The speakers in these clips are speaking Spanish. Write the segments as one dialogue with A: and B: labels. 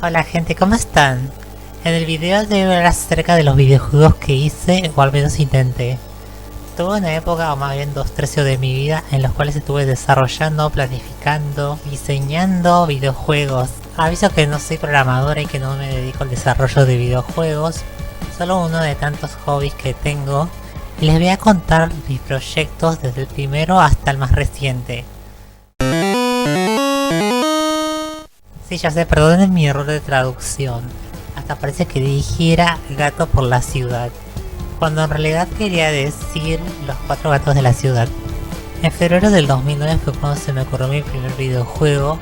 A: Hola gente, ¿cómo están? En el video de hablar acerca de los videojuegos que hice, o al menos intenté. Tuve una época, o más bien 2/3 de mi vida, en los cuales estuve desarrollando, planificando, diseñando videojuegos. Aviso que no soy programadora y que no me dedico al desarrollo de videojuegos, solo uno de tantos hobbies que tengo, y les voy a contar mis proyectos desde el primero hasta el más reciente. Sí, ya sé, perdonen mi error de traducción. Hasta parece que dirigiera Gato por la ciudad, cuando en realidad quería decir Los cuatro gatos de la ciudad. En febrero del 2009 fue cuando se me ocurrió mi primer videojuego,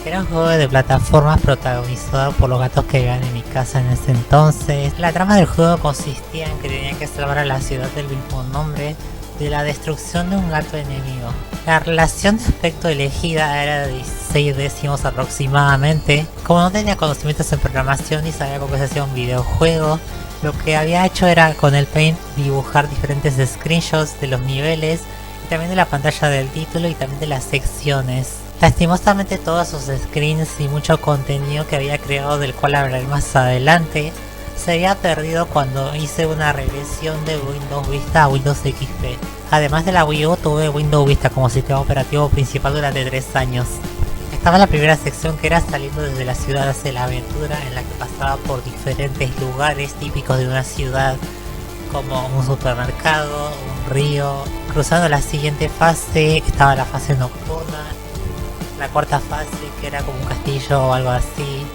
A: que era un juego de plataformas protagonizado por los gatos que vivían en mi casa en ese entonces. La trama del juego consistía en que tenía que salvar a la ciudad del mismo nombre de la destrucción de un gato enemigo. La relación de aspecto elegida era de 16 décimos aproximadamente. Como no tenía conocimientos en programación ni sabía cómo se hacía un videojuego, lo que había hecho era con el Paint dibujar diferentes screenshots de los niveles y también de la pantalla del título y también de las secciones. Lastimosamente todos esos screens y mucho contenido que había creado, del cual hablaré más adelante, se había perdido cuando hice una regresión de Windows Vista a Windows XP. Además de la Wii U, tuve Windows Vista como sistema operativo principal durante 3 años. Estaba la primera sección, que era saliendo desde la ciudad hacia la aventura, en la que pasaba por diferentes lugares típicos de una ciudad, como un supermercado, un río. Cruzando la siguiente fase estaba la fase nocturna, la cuarta fase que era como un castillo o algo así,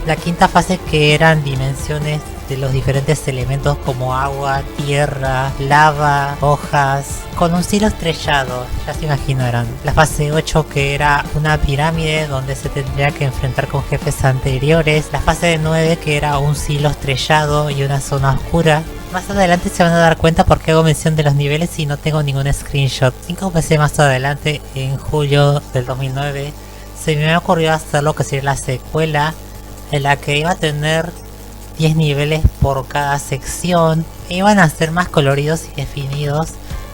A: la quinta fase que eran dimensiones de los diferentes elementos como agua, tierra, lava, hojas, con un cielo estrellado, ya se imaginarán. La fase 8 que era una pirámide donde se tendría que enfrentar con jefes anteriores. La fase 9 que era un cielo estrellado y una zona oscura. Más adelante se van a dar cuenta por qué hago mención de los niveles y no tengo ningún screenshot. 5 meses más adelante, en julio del 2009, se me ocurrió hacer lo que sería la secuela, en la que iba a tener 10 niveles por cada sección, e iban a ser más coloridos y definidos,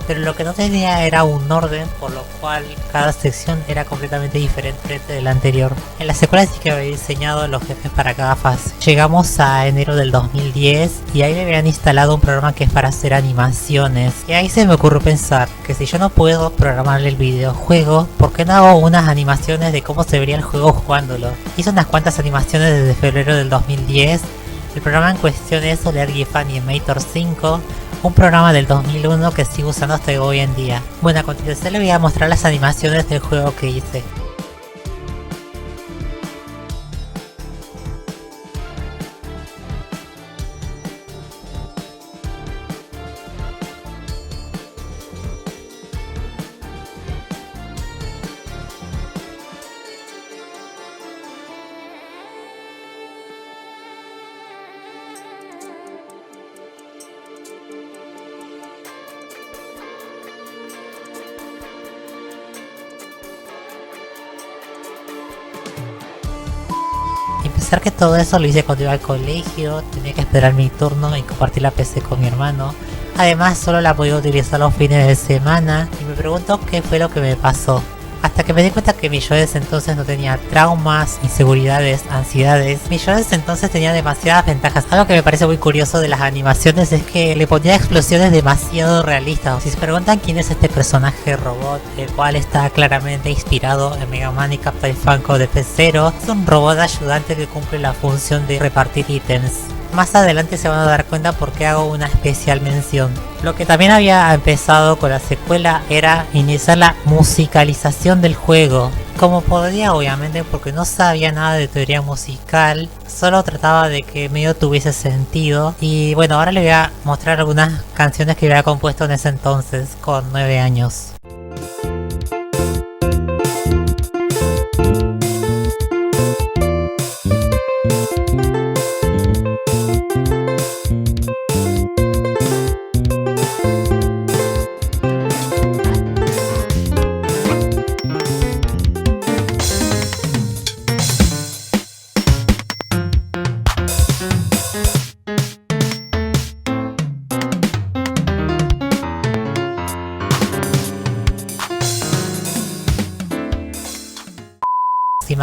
A: pero lo que no tenía era un orden, por lo cual cada sección era completamente diferente de la anterior. En la secuela sí que había diseñado los jefes para cada fase. Llegamos a enero del 2010 y ahí me habían instalado un programa que es para hacer animaciones, y ahí se me ocurrió pensar que si yo no puedo programarle el videojuego, ¿por qué no hago unas animaciones de cómo se vería el juego jugándolo? Hice unas cuantas animaciones desde febrero del 2010. El programa en cuestión es Solar GIF Animator 5, un programa del 2001 que sigo usando hasta hoy en día. Bueno, a continuación les voy a mostrar las animaciones del juego que hice. Y pensar que todo eso lo hice cuando iba al colegio, tenía que esperar mi turno y compartir la PC con mi hermano. Además solo la podía utilizar los fines de semana y me pregunto qué fue lo que me pasó. Hasta que me di cuenta que mi yo de ese entonces no tenía traumas, inseguridades, ansiedades. Mi yo de ese entonces tenía demasiadas ventajas. Algo que me parece muy curioso de las animaciones es que le ponía explosiones demasiado realistas. Si se preguntan quién es este personaje robot, el cual está claramente inspirado en Mega Man y Captain Falcon de P0, es un robot ayudante que cumple la función de repartir ítems. Más adelante se van a dar cuenta por qué hago una especial mención. Lo que también había empezado con la secuela era iniciar la musicalización del juego. Como podía, obviamente, porque no sabía nada de teoría musical, solo trataba de que medio tuviese sentido. Y bueno, ahora les voy a mostrar algunas canciones que había compuesto en ese entonces, con 9 años.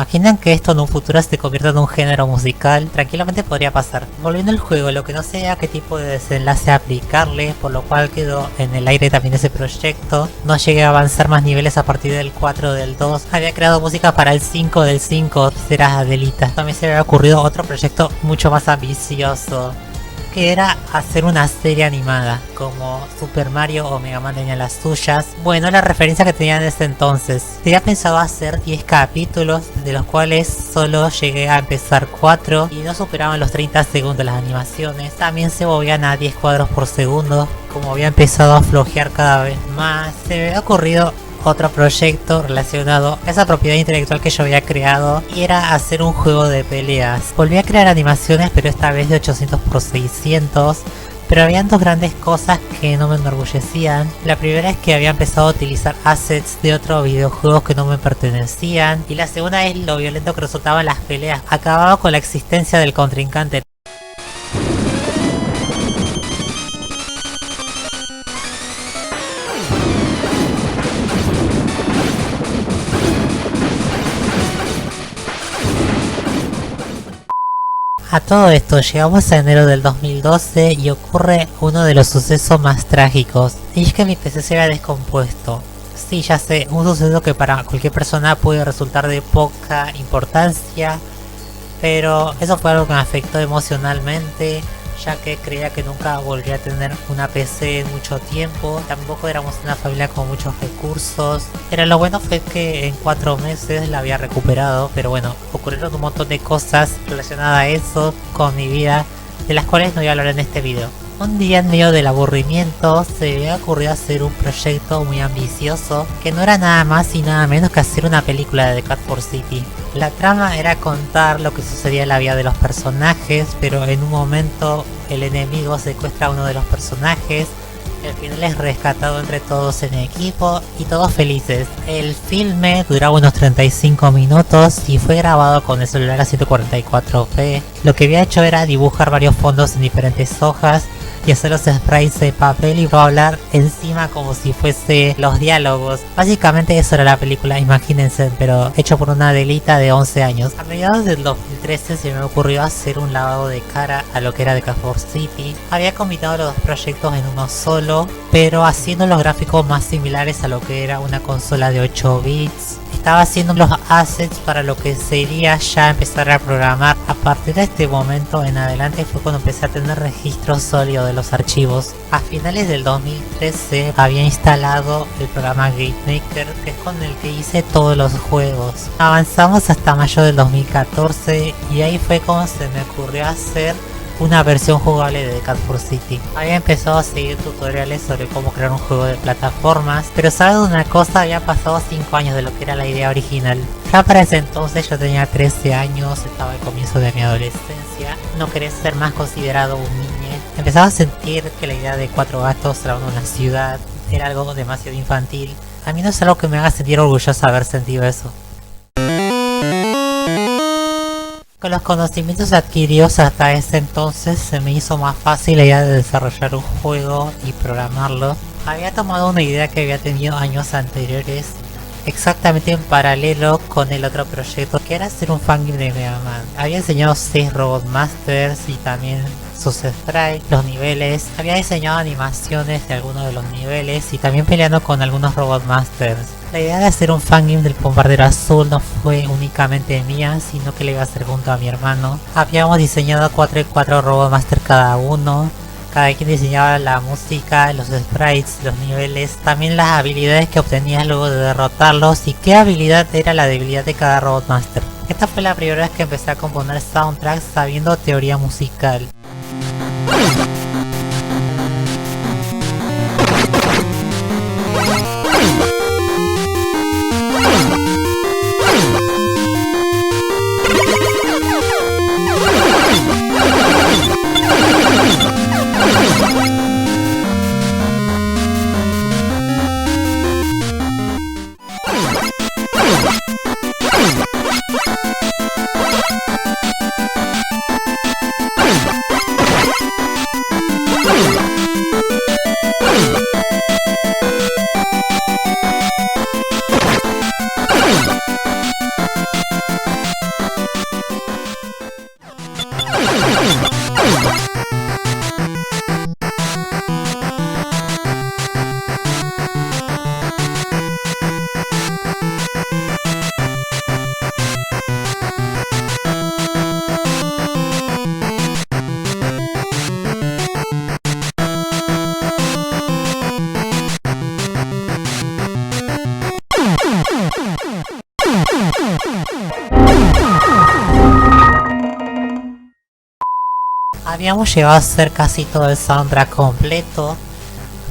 A: imaginan que esto en un futuro se convierta en un género musical? Tranquilamente podría pasar. Volviendo al juego, lo que no sé era qué tipo de desenlace aplicarle, por lo cual quedó en el aire también ese proyecto. No llegué a avanzar más niveles a partir del 4 del 2. Había creado música para el 5 del 5, será Adelita. También se me había ocurrido otro proyecto mucho más ambicioso, que era hacer una serie animada, como Super Mario o Mega Man tenían las suyas. Bueno, la referencia que tenía en ese entonces. Tenía pensado hacer 10 capítulos, de los cuales solo llegué a empezar 4 y no superaban los 30 segundos las animaciones. También se movían a 10 cuadros por segundo, como había empezado a flojear cada vez más. Se me había ocurrido otro proyecto relacionado a esa propiedad intelectual que yo había creado, y era hacer un juego de peleas. Volví a crear animaciones, pero esta vez de 800 por 600, pero habían dos grandes cosas que no me enorgullecían. La primera es que había empezado a utilizar assets de otros videojuegos que no me pertenecían, y la segunda es lo violento que resultaban las peleas. Acababa con la existencia del contrincante. A todo esto, llegamos a enero del 2012 y ocurre uno de los sucesos más trágicos, y es que mi PC se había descompuesto. Sí, ya sé, un suceso que para cualquier persona puede resultar de poca importancia, pero eso fue algo que me afectó emocionalmente, ya que creía que nunca volvería a tener una PC en mucho tiempo. Tampoco éramos una familia con muchos recursos, pero lo bueno fue que en 4 meses la había recuperado. Pero bueno, ocurrieron un montón de cosas relacionadas a eso con mi vida, de las cuales no voy a hablar en este video. Un día, en medio del aburrimiento, se me había ocurrido hacer un proyecto muy ambicioso, que no era nada más y nada menos que hacer una película de The Cat Force City. La trama era contar lo que sucedía en la vida de los personajes, pero en un momento el enemigo secuestra a uno de los personajes. El final es rescatado entre todos en equipo y todos felices. El filme duraba unos 35 minutos y fue grabado con el celular a 144p. Lo que había hecho era dibujar varios fondos en diferentes hojas y hacer los sprites de papel y hablar encima como si fuese los diálogos. Básicamente eso era la película, imagínense, pero hecho por una Adelita de 11 años. A mediados del 2013 se me ocurrió hacer un lavado de cara a lo que era The Cat Force City. Había combinado los dos proyectos en uno solo, pero haciendo los gráficos más similares a lo que era una consola de 8 bits. Estaba haciendo los assets para lo que sería ya empezar a programar. A partir de este momento en adelante fue cuando empecé a tener registro sólido de los archivos. A finales del 2013 había instalado el programa GameMaker, que es con el que hice todos los juegos. Avanzamos hasta mayo del 2014 y ahí fue como se me ocurrió hacer una versión jugable de The Cat Force City. Había empezado a seguir tutoriales sobre cómo crear un juego de plataformas, pero sabes una cosa, había pasado 5 años de lo que era la idea original. Ya para ese entonces yo tenía 13 años, estaba al comienzo de mi adolescencia, no quería ser más considerado un niño. Empezaba a sentir que la idea de 4 gatos trabajando en una ciudad era algo demasiado infantil. A mí no es algo que me haga sentir orgulloso haber sentido eso. Con los conocimientos adquiridos hasta ese entonces se me hizo más fácil la idea de desarrollar un juego y programarlo. Había tomado una idea que había tenido años anteriores, exactamente en paralelo con el otro proyecto, que era hacer un fangame de Mega Man. Había diseñado 6 Robot Masters y también sus sprites, los niveles. Había diseñado animaciones de algunos de los niveles y también peleando con algunos Robot Masters. La idea de hacer un fangame del bombardero azul no fue únicamente mía, sino que le iba a hacer junto a mi hermano. Habíamos diseñado 4 y 4 Robot Master cada uno. Cada quien diseñaba la música, los sprites, los niveles, también las habilidades que obtenías luego de derrotarlos y qué habilidad era la debilidad de cada Robot Master. Esta fue la primera vez que empecé a componer soundtracks sabiendo teoría musical. Habíamos llegado a hacer casi todo el soundtrack completo,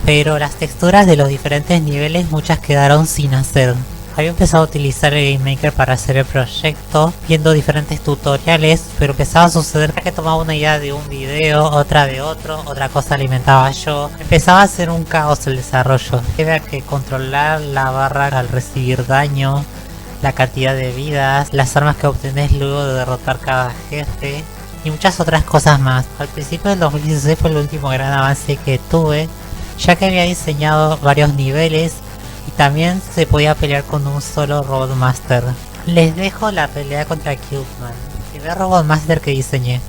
A: pero las texturas de los diferentes niveles muchas quedaron sin hacer. Había empezado a utilizar el Game Maker para hacer el proyecto, viendo diferentes tutoriales, pero empezaba a suceder que tomaba una idea de un video, otra de otro, otra cosa alimentaba yo. Empezaba a ser un caos el desarrollo. Había que controlar la barra al recibir daño, la cantidad de vidas, las armas que obtenés luego de derrotar cada jefe y muchas otras cosas más. Al principio del 2016 fue el último gran avance que tuve, ya que había diseñado varios niveles y también se podía pelear con un solo Robot Master. Les dejo la pelea contra Cubeman, el primer Robot Master que diseñé.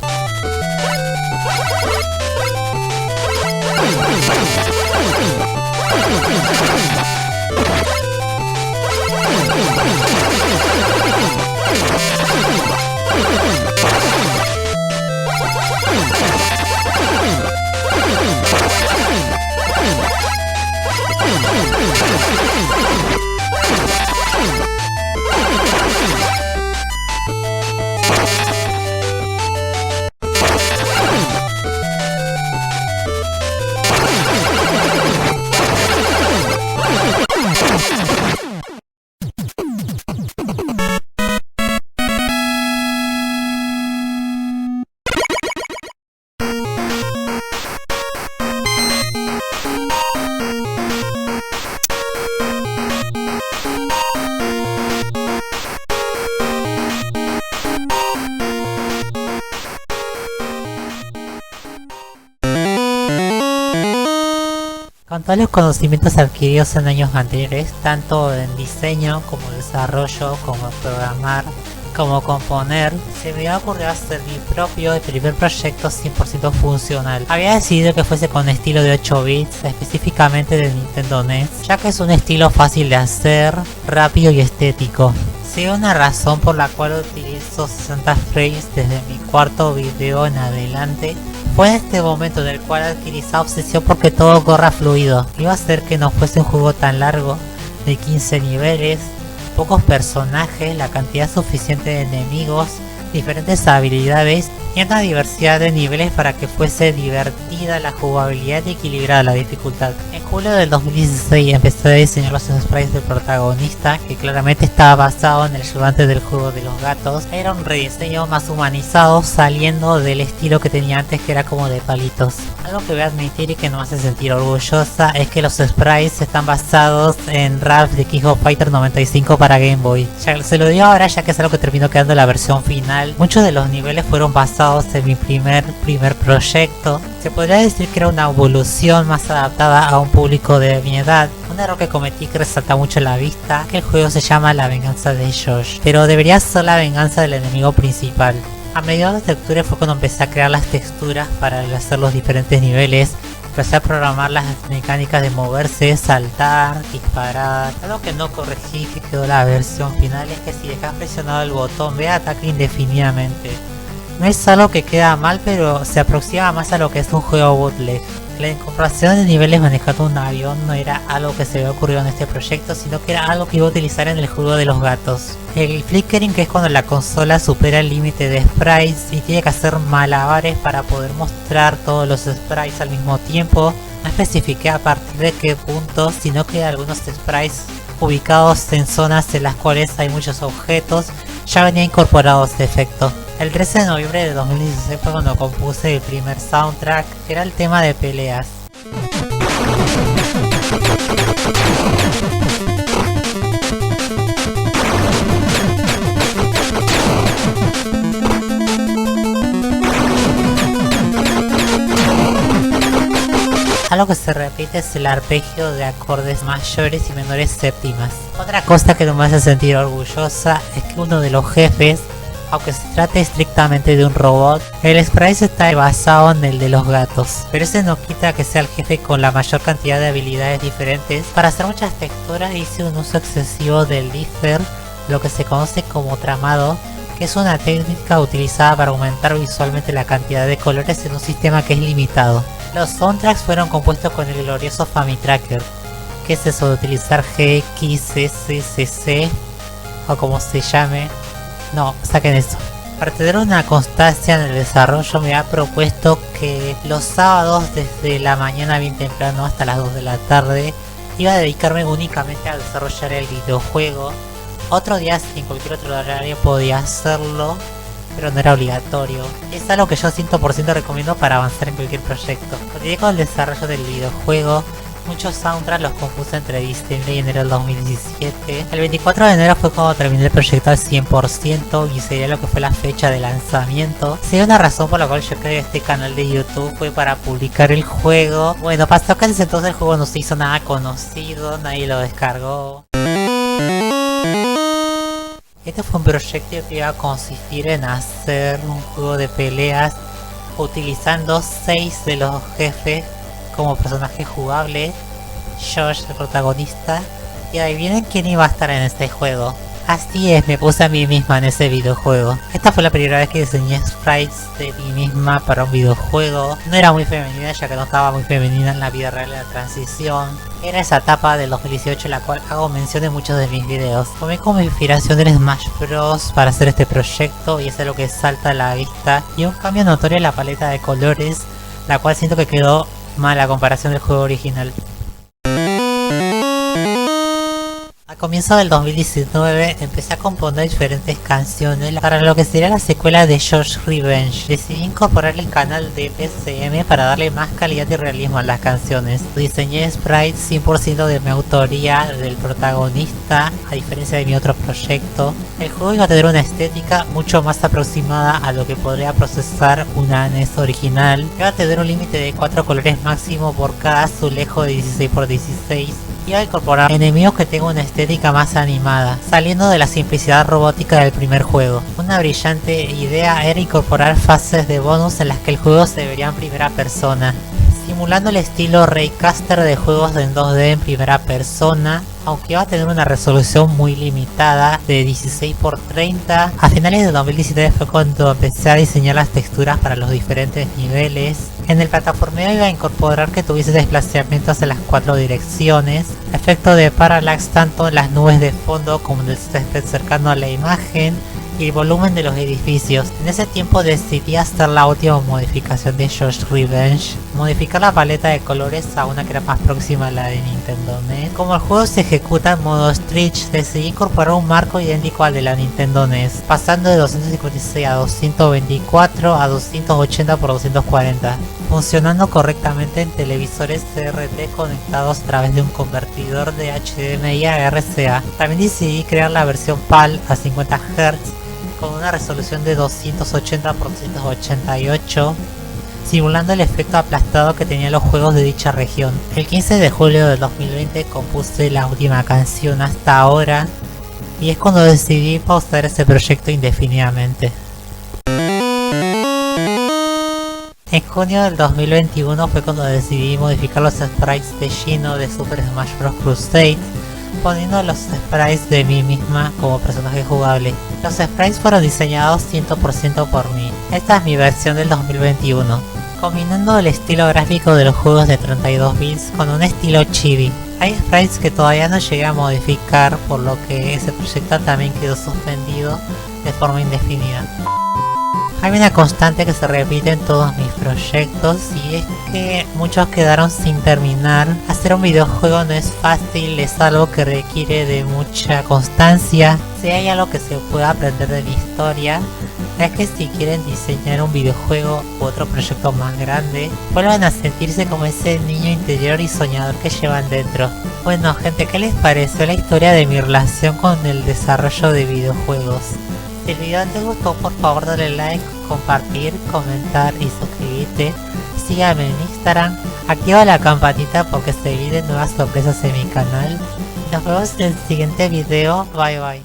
A: Con todos los conocimientos adquiridos en años anteriores, tanto en diseño como desarrollo, como programar, como componer, se me había ocurrido hacer mi propio y primer proyecto 100% funcional. Había decidido que fuese con estilo de 8 bits, específicamente de Nintendo NES, ya que es un estilo fácil de hacer, rápido y estético. Si una razón por la cual utilizo 60 frames desde mi cuarto video en adelante, fue en este momento en el cual adquirí esa obsesión porque todo corra fluido. Iba a hacer que no fuese un juego tan largo, de 15 niveles, pocos personajes, la cantidad suficiente de enemigos, diferentes habilidades y una diversidad de niveles para que fuese divertida la jugabilidad y equilibrada la dificultad. En julio del 2016 empecé a diseñar los sprites del protagonista, que claramente estaba basado en el ayudante del juego de los gatos. Era un rediseño más humanizado, saliendo del estilo que tenía antes, que era como de palitos. Algo que voy a admitir y que me hace sentir orgullosa es que los sprites están basados en Ralph de King of Fighter 95 para Game Boy. Ya se lo digo ahora, ya que es algo que terminó quedando en la versión final. Muchos de los niveles fueron basados en mi primer proyecto. Se podría decir que era una evolución más adaptada a un público de mi edad. Un error que cometí que resalta mucho en la vista, que el juego se llama La Venganza de Josh, pero debería ser la venganza del enemigo principal. A mediados de octubre fue cuando empecé a crear las texturas para hacer los diferentes niveles. Empecé a programar las mecánicas de moverse, saltar, disparar. Algo que no corregí, que quedó la versión final, es que si dejas presionado el botón B, ataca indefinidamente. No es algo que queda mal, pero se aproxima más a lo que es un juego bootleg. La incorporación de niveles manejando un avión no era algo que se había ocurrido en este proyecto, sino que era algo que iba a utilizar en el juego de los gatos. El flickering, que es cuando la consola supera el límite de sprites y tiene que hacer malabares para poder mostrar todos los sprites al mismo tiempo. No especifiqué a partir de qué punto, sino que algunos sprites ubicados en zonas en las cuales hay muchos objetos ya venía incorporado este efecto. El 13 de noviembre de 2016 fue cuando compuse el primer soundtrack, que era el tema de peleas. Algo que se repite es el arpegio de acordes mayores y menores séptimas. Otra cosa que no me hace sentir orgullosa es que uno de los jefes, Aunque se trate estrictamente de un robot, el sprite está basado en el de los gatos, pero ese no quita que sea el jefe con la mayor cantidad de habilidades diferentes. Para hacer muchas texturas hice un uso excesivo del differ, lo que se conoce como tramado, que es una técnica utilizada para aumentar visualmente la cantidad de colores en un sistema que es limitado. Los soundtracks fueron compuestos con el glorioso FamiTracker, que es eso de utilizar GXSCC o como se llame. No, saquen eso. Para tener una constancia en el desarrollo me ha propuesto que los sábados desde la mañana bien temprano hasta las 2 de la tarde iba a dedicarme únicamente a desarrollar el videojuego. Otro día en cualquier otro horario podía hacerlo, pero no era obligatorio. Es algo que yo 100% recomiendo para avanzar en cualquier proyecto. Continué con el desarrollo del videojuego. Muchos soundtracks los compuse entre diciembre y enero del 2017. El 24 de enero fue cuando terminé el proyecto al 100% y sería lo que fue la fecha de lanzamiento. Si hay una razón por la cual yo creé este canal de YouTube fue para publicar el juego. Bueno, pasó que desde entonces el juego no se hizo nada conocido, nadie lo descargó. Este fue un proyecto que iba a consistir en hacer un juego de peleas utilizando 6 de los jefes como personaje jugable, Josh el protagonista, y adivinen quién iba a estar en este juego. Así es, me puse a mí misma en ese videojuego. Esta fue la primera vez que diseñé sprites de mí misma para un videojuego. No era muy femenina, ya que no estaba muy femenina en la vida real de la transición. Era esa etapa del 2018 en la cual hago mención en muchos de mis videos. Tomé como inspiración del Smash Bros para hacer este proyecto y es lo que salta a la vista. Y un cambio notorio en la paleta de colores, la cual siento que quedó mala a comparación del juego original. A comienzo del 2019 empecé a componer diferentes canciones para lo que sería la secuela de Josh Revenge. Decidí incorporar el canal de PCM para darle más calidad y realismo a las canciones. Diseñé sprites 100% de mi autoría del protagonista, a diferencia de mi otro proyecto. El juego iba a tener una estética mucho más aproximada a lo que podría procesar una NES original. Iba a tener un límite de 4 colores máximo por cada azulejo de 16×16. Iba a incorporar enemigos que tengan una estética más animada, saliendo de la simplicidad robótica del primer juego. Una brillante idea era incorporar fases de bonus en las que el juego se vería en primera persona, simulando el estilo Raycaster de juegos en 2D en primera persona, aunque iba a tener una resolución muy limitada de 16×30. A finales de 2019 fue cuando empecé a diseñar las texturas para los diferentes niveles. En el plataformeo iba a incorporar que tuviese desplazamientos en las 4 direcciones, efecto de parallax tanto en las nubes de fondo como en el césped cercano a la imagen y el volumen de los edificios. En ese tiempo decidí hacer la última modificación de Josh Revenge, modificar la paleta de colores a una que era más próxima a la de Nintendo NES. Como el juego se ejecuta en modo Stretch, decidí incorporar un marco idéntico al de la Nintendo NES, pasando de 256 a 224 a 280×240, funcionando correctamente en televisores CRT conectados a través de un convertidor de HDMI a RCA. También decidí crear la versión PAL a 50 Hz con una resolución de 280×188, simulando el efecto aplastado que tenían los juegos de dicha región. El 15 de julio del 2020 compuse la última canción hasta ahora y es cuando decidí pausar ese proyecto indefinidamente. En junio del 2021 fue cuando decidí modificar los sprites de Gino de Super Smash Bros. Crusade, poniendo los sprites de mí misma como personaje jugable. Los sprites fueron diseñados 100% por mí. Esta es mi versión del 2021, combinando el estilo gráfico de los juegos de 32 bits con un estilo chibi. Hay sprites que todavía no llegué a modificar, por lo que ese proyecto también quedó suspendido de forma indefinida. Hay una constante que se repite en todos mis proyectos y es que muchos quedaron sin terminar. Hacer un videojuego no es fácil, es algo que requiere de mucha constancia. Si hay algo que se pueda aprender de mi historia, es que si quieren diseñar un videojuego u otro proyecto más grande, vuelvan a sentirse como ese niño interior y soñador que llevan dentro. Bueno gente, ¿qué les pareció la historia de mi relación con el desarrollo de videojuegos? Si el video te gustó, por favor dale like, compartir, comentar y suscribirte. Síganme en Instagram, activa la campanita porque se vienen nuevas sorpresas en mi canal. Nos vemos en el siguiente video, bye bye.